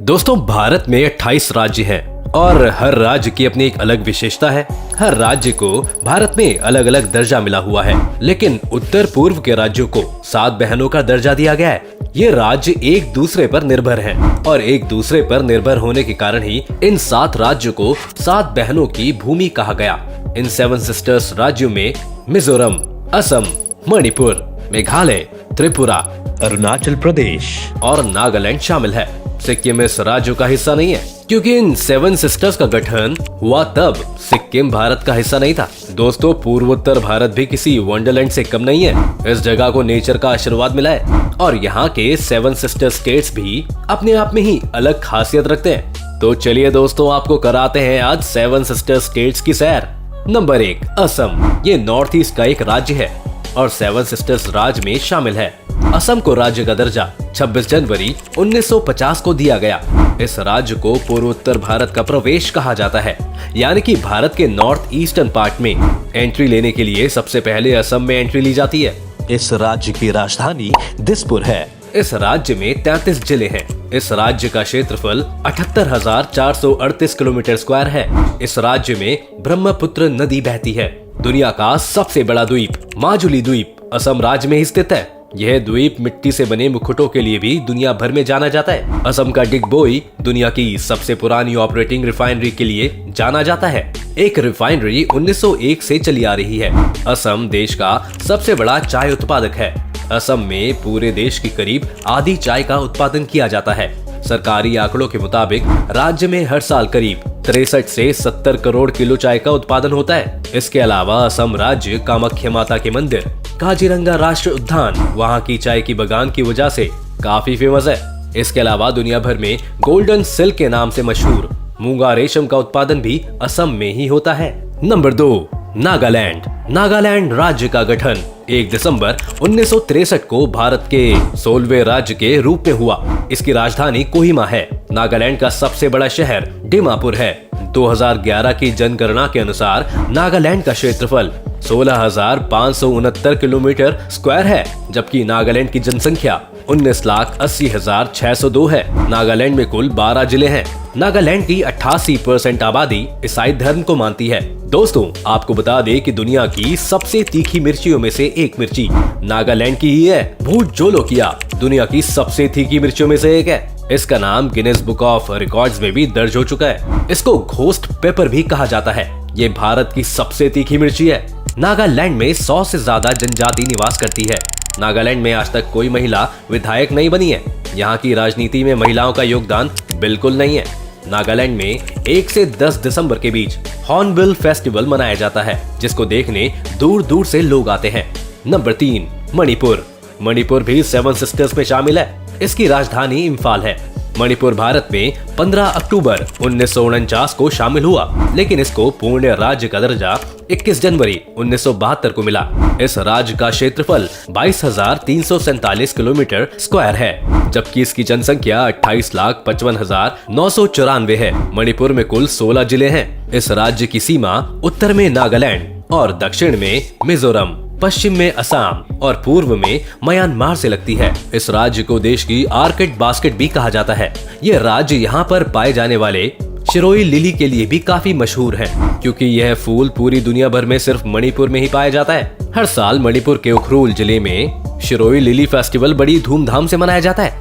दोस्तों, भारत में 28 राज्य हैं और हर राज्य की अपनी एक अलग विशेषता है। हर राज्य को भारत में अलग अलग दर्जा मिला हुआ है, लेकिन उत्तर पूर्व के राज्यों को 7 बहनों का दर्जा दिया गया है। ये राज्य एक दूसरे पर निर्भर हैं और एक दूसरे पर निर्भर होने के कारण ही इन 7 राज्यों को 7 बहनों की भूमि कहा गया। इन 7 सिस्टर्स राज्यों में मिजोरम, असम, मणिपुर, मेघालय, त्रिपुरा, अरुणाचल प्रदेश और नागालैंड शामिल है। सिक्किम इस राज्य का हिस्सा नहीं है, क्योंकि इन 7 सिस्टर्स का गठन हुआ तब सिक्किम भारत का हिस्सा नहीं था। दोस्तों, पूर्वोत्तर भारत भी किसी वंडरलैंड से कम नहीं है। इस जगह को नेचर का आशीर्वाद मिला है और यहाँ के 7 सिस्टर स्टेट्स भी अपने आप में ही अलग खासियत रखते हैं। तो चलिए दोस्तों, आपको कराते हैं आज 7 सिस्टर स्टेट्स की सैर। नंबर 1, असम। ये नॉर्थ ईस्ट का एक राज्य है और 7 सिस्टर्स राज्य में शामिल है। असम को राज्य का दर्जा 26 जनवरी 1950 को दिया गया। इस राज्य को पूर्वोत्तर भारत का प्रवेश कहा जाता है, यानी कि भारत के नॉर्थ ईस्टर्न पार्ट में एंट्री लेने के लिए सबसे पहले असम में एंट्री ली जाती है। इस राज्य की राजधानी दिसपुर है। इस राज्य में 33 जिले हैं। इस राज्य का क्षेत्रफल 78,438 किलोमीटर स्क्वायर है। इस राज्य में ब्रह्मपुत्र नदी बहती है। दुनिया का सबसे बड़ा द्वीप माजुली द्वीप असम राज्य में ही स्थित है। यह द्वीप मिट्टी से बने मुकुटों के लिए भी दुनिया भर में जाना जाता है। असम का डिगबोई दुनिया की सबसे पुरानी ऑपरेटिंग रिफाइनरी के लिए जाना जाता है। एक रिफाइनरी 1901 से चली आ रही है। असम देश का सबसे बड़ा चाय उत्पादक है। असम में पूरे देश की करीब आधी चाय का उत्पादन किया जाता है। सरकारी आंकड़ों के मुताबिक राज्य में हर साल करीब 63 से 70 करोड़ किलो चाय का उत्पादन होता है। इसके अलावा असम राज्य कामाख्या माता के मंदिर, काजीरंगा राष्ट्रीय उद्यान वहाँ की चाय की बगान की वजह से काफी फेमस है। इसके अलावा दुनिया भर में गोल्डन सिल्क के नाम से मशहूर मूंगा रेशम का उत्पादन भी असम में ही होता है। नंबर 2, नागालैंड। नागालैंड राज्य का गठन 1 दिसंबर 1963 को भारत के 16वें राज्य के रूप में हुआ। इसकी राजधानी कोहिमा है। नागालैंड का सबसे बड़ा शहर डिमापुर है। 2011 की जनगणना के अनुसार नागालैंड का क्षेत्रफल 16,569 किलोमीटर स्क्वायर है, जबकि नागालैंड की जनसंख्या 19,80,602 है। नागालैंड में कुल 12 जिले हैं। नागालैंड की 88% आबादी ईसाई धर्म को मानती है। दोस्तों, आपको बता दें कि दुनिया की सबसे तीखी मिर्चियों में से एक मिर्ची नागालैंड की ही है। भूत जोलोकिया दुनिया की सबसे तीखी मिर्चियों में से एक है। इसका नाम गिनेस बुक ऑफ रिकॉर्ड्स में भी दर्ज हो चुका है। इसको घोस्ट पेपर भी कहा जाता है। ये भारत की सबसे तीखी मिर्ची है। नागालैंड में 100 से ज्यादा जनजाति निवास करती है। नागालैंड में आज तक कोई महिला विधायक नहीं बनी है। यहाँ की राजनीति में महिलाओं का योगदान बिल्कुल नहीं है। नागालैंड में 1 से 10 दिसंबर के बीच हॉर्नबिल फेस्टिवल मनाया जाता है, जिसको देखने दूर दूर से लोग आते हैं। नंबर 3, मणिपुर। मणिपुर भी 7 सिस्टर्स में शामिल है। इसकी राजधानी इम्फाल है। मणिपुर भारत में 15 अक्टूबर 1949 को शामिल हुआ, लेकिन इसको पूर्ण राज्य का दर्जा 21 जनवरी 1972 को मिला। इस राज्य का क्षेत्रफल 22,347 किलोमीटर स्क्वायर है, जबकि इसकी जनसंख्या 28,55,994 है। मणिपुर में कुल 16 जिले हैं। इस राज्य की सीमा उत्तर में नागालैंड और दक्षिण में मिजोरम, पश्चिम में असम और पूर्व में म्यांमार से लगती है। इस राज्य को देश की आर्किड बास्केट भी कहा जाता है। यह राज्य यहाँ पर पाए जाने वाले शिरोई लिली के लिए भी काफी मशहूर है, क्योंकि यह फूल पूरी दुनिया भर में सिर्फ मणिपुर में ही पाया जाता है। हर साल मणिपुर के उखरूल जिले में शिरोई लिली फेस्टिवल बड़ी धूमधाम से मनाया जाता है।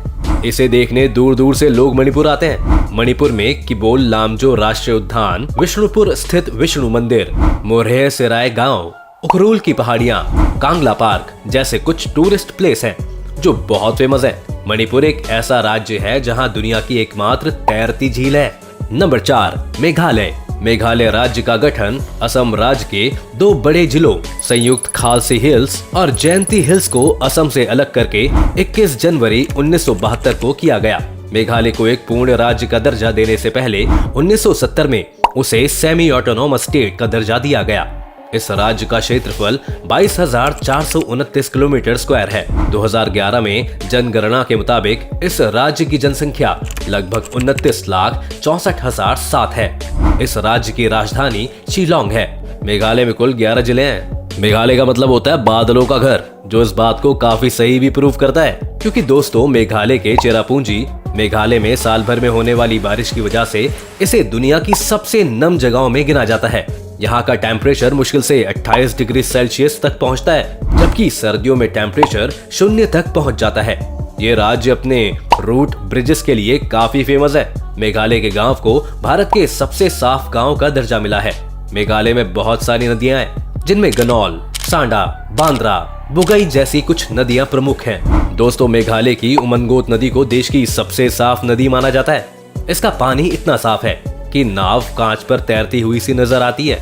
इसे देखने दूर दूर से लोग मणिपुर आते हैं। मणिपुर में किबोल लामजो राष्ट्रीय उद्यान, विष्णुपुर स्थित विष्णु मंदिर, मोरहे सेराय गांव, उखरूल की पहाड़ियाँ, कांगला पार्क जैसे कुछ टूरिस्ट प्लेस हैं जो बहुत फेमस है। मणिपुर एक ऐसा राज्य है जहाँ दुनिया की एकमात्र तैरती झील है। नंबर 4, मेघालय। मेघालय राज्य का गठन असम राज्य के 2 बड़े जिलों संयुक्त खालसी हिल्स और जयंती हिल्स को असम से अलग करके 21 जनवरी 1972 को किया गया। मेघालय को एक पूर्ण राज्य का दर्जा देने से पहले 1970 में उसे सेमी ऑटोनोमस स्टेट का दर्जा दिया गया। इस राज्य का क्षेत्रफल 22,429 किलोमीटर स्क्वायर है। 2011 में जनगणना के मुताबिक इस राज्य की जनसंख्या लगभग 29,64,007 है। इस राज्य की राजधानी शिलोंग है। मेघालय में कुल 11 जिले हैं। मेघालय का मतलब होता है बादलों का घर, जो इस बात को काफी सही भी प्रूव करता है, क्योंकि दोस्तों मेघालय के चेरापूंजी मेघालय में साल भर में होने वाली बारिश की वजह से इसे दुनिया की सबसे नम जगहों में गिना जाता है। यहाँ का टेम्परेचर मुश्किल से 28 डिग्री सेल्सियस तक पहुँचता है, जबकि सर्दियों में टेम्परेचर 0 तक पहुँच जाता है। ये राज्य अपने रूट ब्रिजेस के लिए काफी फेमस है। मेघालय के गांव को भारत के सबसे साफ गांव का दर्जा मिला है। मेघालय में बहुत सारी नदियां हैं, जिनमें गनौल, सांडा, बांद्रा, बुगई जैसी कुछ नदियां प्रमुख हैं। दोस्तों, मेघालय की उमनगोत नदी को देश की सबसे साफ नदी माना जाता है। इसका पानी इतना साफ है कि नाव कांच पर तैरती हुई सी नजर आती है।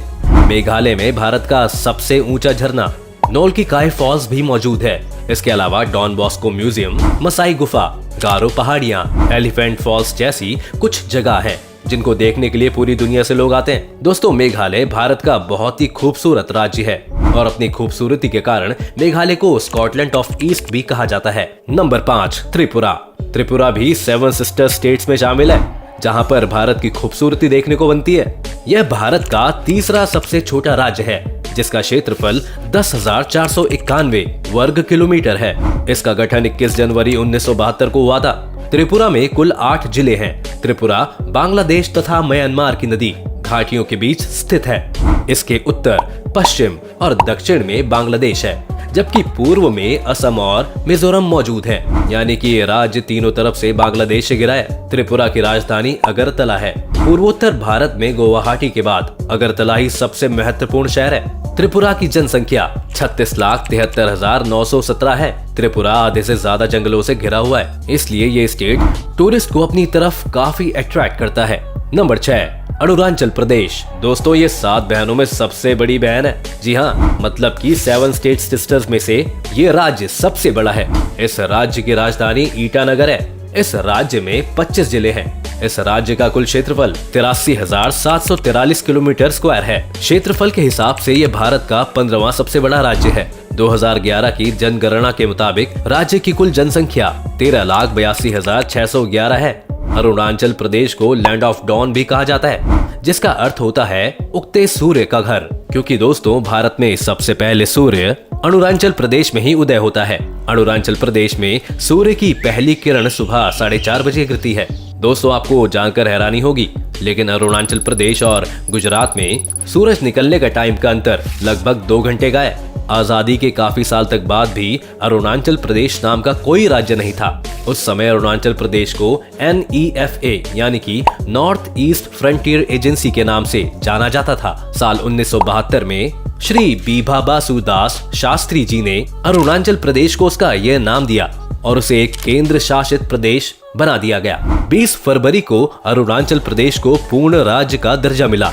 मेघालय में भारत का सबसे ऊंचा झरना नोल की काय फॉल्स भी मौजूद है। इसके अलावा डॉन बॉस्को म्यूजियम, मसाई गुफा, गारो पहाड़ियां, एलिफेंट फॉल्स जैसी कुछ जगह हैं, जिनको देखने के लिए पूरी दुनिया से लोग आते हैं। दोस्तों, मेघालय भारत का बहुत ही खूबसूरत राज्य है और अपनी खूबसूरती के कारण मेघालय को स्कॉटलैंड ऑफ ईस्ट भी कहा जाता है। नंबर 5, त्रिपुरा। त्रिपुरा भी 7 सिस्टर स्टेट्स में शामिल है, जहां पर भारत की खूबसूरती देखने को बनती है। यह भारत का तीसरा सबसे छोटा राज्य है, जिसका क्षेत्रफल 10,491 वर्ग किलोमीटर है। इसका गठन 21 जनवरी 1972 को हुआ था। त्रिपुरा में कुल 8 जिले हैं। त्रिपुरा बांग्लादेश तथा म्यांमार की नदी घाटियों के बीच स्थित है। इसके उत्तर, पश्चिम और दक्षिण में बांग्लादेश है, जबकि पूर्व में असम और मिजोरम मौजूद है। यानी कि ये राज्य तीनों तरफ से बांग्लादेश से घिरा है। त्रिपुरा की राजधानी अगरतला है। पूर्वोत्तर भारत में गुवाहाटी के बाद अगरतला ही सबसे महत्वपूर्ण शहर है। त्रिपुरा की जनसंख्या 36,73,917 है। त्रिपुरा आधे से ज्यादा जंगलों से घिरा हुआ है, इसलिए ये स्टेट टूरिस्ट को अपनी तरफ काफी अट्रैक्ट करता है। नंबर 6, अरुणाचल प्रदेश। दोस्तों, ये 7 बहनों में सबसे बड़ी बहन है। जी हाँ, मतलब कि 7 स्टेट सिस्टर्स में से ये राज्य सबसे बड़ा है। इस राज्य की राजधानी ईटानगर है। इस राज्य में 25 जिले हैं। इस राज्य का कुल क्षेत्रफल 83,743 किलोमीटर स्क्वायर है। क्षेत्रफल के हिसाब से ये भारत का 15वां सबसे बड़ा राज्य है। 2011 की जनगणना के मुताबिक राज्य की कुल जनसंख्या 13,82,611 है। अरुणाचल प्रदेश को लैंड ऑफ डॉन भी कहा जाता है, जिसका अर्थ होता है उगते सूर्य का घर, क्योंकि दोस्तों भारत में सबसे पहले सूर्य अरुणाचल प्रदेश में ही उदय होता है। अरुणाचल प्रदेश में सूर्य की पहली किरण सुबह 4:30 बजे गिरती है। दोस्तों, आपको जानकर हैरानी होगी, लेकिन अरुणाचल प्रदेश और गुजरात में सूरज निकलने का टाइम का अंतर लगभग 2 घंटे का है। आजादी के काफी साल तक बाद भी अरुणाचल प्रदेश नाम का कोई राज्य नहीं था। उस समय अरुणाचल प्रदेश को NEFA यानी कि नॉर्थ ईस्ट फ्रंटियर एजेंसी के नाम से जाना जाता था। साल 1972 में श्री बीभा बासु दास शास्त्री जी ने अरुणाचल प्रदेश को उसका यह नाम दिया और उसे एक केंद्र शासित प्रदेश बना दिया गया। 20 फरवरी को अरुणाचल प्रदेश को पूर्ण राज्य का दर्जा मिला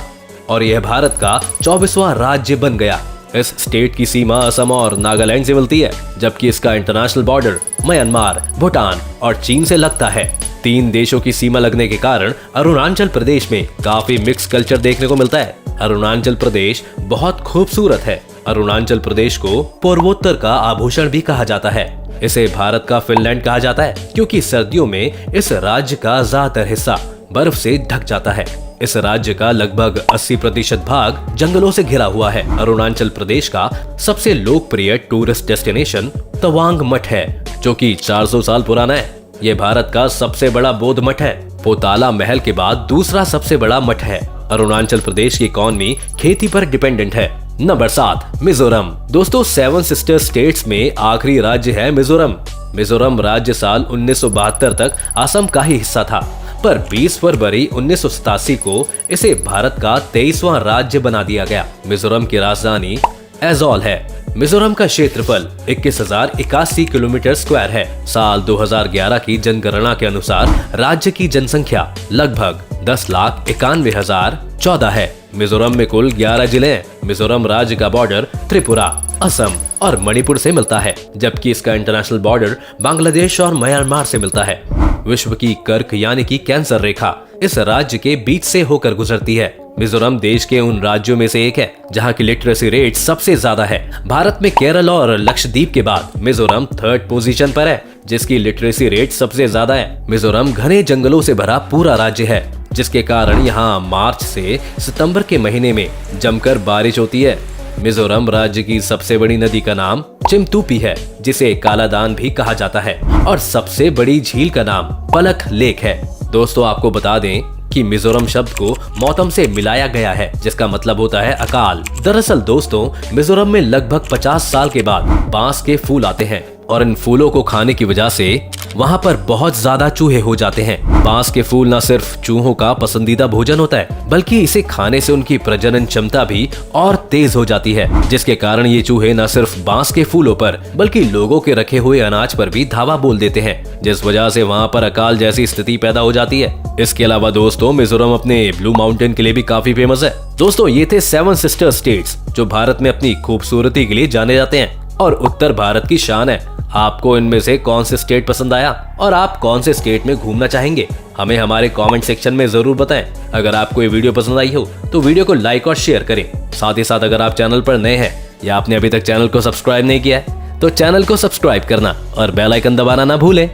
और यह भारत का 24वां राज्य बन गया। इस स्टेट की सीमा असम और नागालैंड से मिलती है, जबकि इसका इंटरनेशनल बॉर्डर म्यांमार, भूटान और चीन से लगता है। 3 देशों की सीमा लगने के कारण अरुणाचल प्रदेश में काफी मिक्स कल्चर देखने को मिलता है। अरुणाचल प्रदेश बहुत खूबसूरत है। अरुणाचल प्रदेश को पूर्वोत्तर का आभूषण भी कहा जाता है। इसे भारत का फिनलैंड कहा जाता है, क्योंकि सर्दियों में इस राज्य का ज्यादातर हिस्सा बर्फ से ढक जाता है। इस राज्य का लगभग 80% भाग जंगलों से घिरा हुआ है। अरुणाचल प्रदेश का सबसे लोकप्रिय टूरिस्ट डेस्टिनेशन तवांग मठ है, जो कि 400 साल पुराना है। ये भारत का सबसे बड़ा बौद्ध मठ है। पोताला महल के बाद दूसरा सबसे बड़ा मठ है। अरुणाचल प्रदेश की इकॉनमी खेती पर डिपेंडेंट है। नंबर 7, मिजोरम। दोस्तों, 7 सिस्टर स्टेट्स में आखिरी राज्य है मिजोरम। मिजोरम राज्य साल 1972 तक असम का ही हिस्सा था, पर 20 फरवरी 1987 को इसे भारत का 23वां राज्य बना दिया गया। मिजोरम की राजधानी एजोल है। मिजोरम का क्षेत्रफल 21,081 किलोमीटर स्क्वायर है। साल 2011 की जनगणना के अनुसार राज्य की जनसंख्या लगभग 10,91,014 है। मिजोरम में कुल 11 जिले हैं। मिजोरम राज्य का बॉर्डर त्रिपुरा, असम और मणिपुर से मिलता है, जबकि इसका इंटरनेशनल बॉर्डर बांग्लादेश और म्यांमार से मिलता है। विश्व की कर्क यानी कि कैंसर रेखा इस राज्य के बीच से होकर गुजरती है। मिजोरम देश के उन राज्यों में से एक है जहां की लिटरेसी रेट सबसे ज्यादा है। भारत में केरल और लक्षद्वीप के बाद मिजोरम 3rd पोजीशन पर है, जिसकी लिटरेसी रेट सबसे ज्यादा है। मिजोरम घने जंगलों से भरा पूरा राज्य है, जिसके कारण यहाँ मार्च से सितंबर के महीने में जमकर बारिश होती है। मिजोरम राज्य की सबसे बड़ी नदी का नाम चिमतूपी है, जिसे कालादान भी कहा जाता है, और सबसे बड़ी झील का नाम पलक लेक है। दोस्तों आपको बता दें कि मिजोरम शब्द को मौतम से मिलाया गया है, जिसका मतलब होता है अकाल। दरअसल दोस्तों मिजोरम में लगभग 50 साल के बाद बांस के फूल आते हैं, और इन फूलों को खाने की वजह से वहाँ पर बहुत ज्यादा चूहे हो जाते हैं। बांस के फूल न सिर्फ चूहों का पसंदीदा भोजन होता है, बल्कि इसे खाने से उनकी प्रजनन क्षमता भी और तेज हो जाती है, जिसके कारण ये चूहे न सिर्फ बांस के फूलों पर बल्कि लोगों के रखे हुए अनाज पर भी धावा बोल देते हैं, जिस वजह से वहाँ पर अकाल जैसी स्थिति पैदा हो जाती है। इसके अलावा दोस्तों मिजोरम अपने ब्लू माउंटेन के लिए भी काफी फेमस है। दोस्तों ये थे 7 सिस्टर स्टेट्स जो भारत में अपनी खूबसूरती के लिए जाने जाते हैं और उत्तर भारत की शान है। आपको इनमें से कौन से स्टेट पसंद आया और आप कौन से स्टेट में घूमना चाहेंगे, हमें हमारे कमेंट सेक्शन में जरूर बताएं। अगर आपको ये वीडियो पसंद आई हो तो वीडियो को लाइक और शेयर करें। साथ ही साथ अगर आप चैनल पर नए हैं या आपने अभी तक चैनल को सब्सक्राइब नहीं किया है तो चैनल को सब्सक्राइब करना और बेल आइकन दबाना ना भूलें।